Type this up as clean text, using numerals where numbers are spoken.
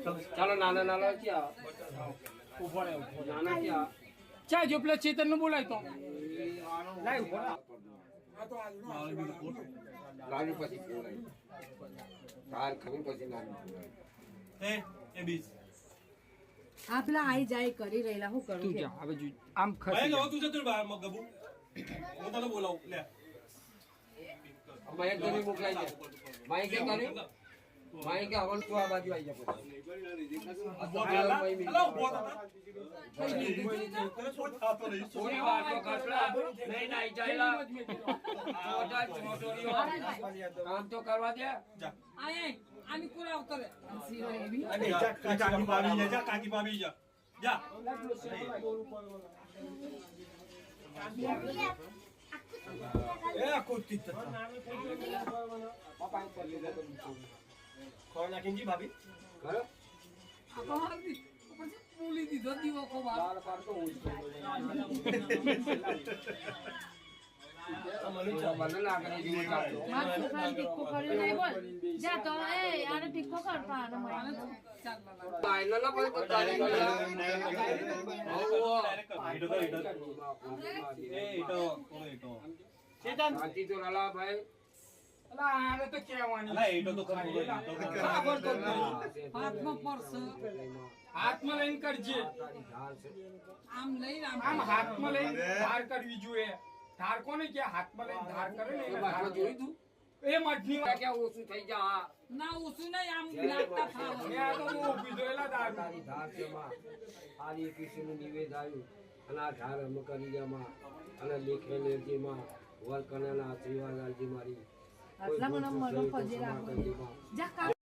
ચાલો નાના નાના ક્યાં ઉભો રહે નાના ક્યાં ચા જો પેલા ચેતન નું બોલાય તો લાઈ ઉભો નાની પછી બોલાય કાર ખબર પછી નાની એ બીસ આ પેલા આઈ જાય કરી રહેલા હું કરું તું જા હવે આમ ભાઈ ગયો તું જતું બહાર મગ ગબુ હું તને બોલાવું લે માઈક કરી મોકલાઈ દે માઈક કે કરી માઈક કે હવે તું આ બાજુ આવી જા હેલો બોલ થોડી વાર તો કસલા નહીં ના જાયલા મોટા છોટોરીઓ કામ તો કરવા દે જા આય આની પુરાવ કરે અને કાકી પાવી જા કાકી પાવી જા જા એ કોતી તો કોણ નાખીજી ભાભી કરો બોલી દીધો દીવો કો બાર મને લાગે જીવ ચાલતો માર છોકરાને ટીક્કો કર્યો નહીં બોલ જા તો એ આને ટીક્કો કરતા આને બાયલા ના કોઈ તો તારે ચેતન આતી તો લાલા ભાઈ અલા આને તો કહેવાની અલા એટો તો ખબર ખબર તો હાથમાં પર્સ હાથમાં લઈને કરજે આમ લઈને આમ હાથમાં લઈને ધાર કરવી જોઈએ ધાર કોને કે હાથમાં લઈને ધાર કરે ને ધાર જોઈ તું એ મઠની કે ઓછું થઈ જા ના ઓછું નહીં આમ લાગતા થાવ આ તો હું ઊભી જોયેલા તારી ધાર છે માં આલી કૃષ્ણ નિવેદ આવ્યું અને આ ધાર અમ કરી ગયા માં અને લેખે લેરજી માં વર કનાના આશીર્વાદ આલજી મારી આટલા મને મનો ફજે રાખો જા કામ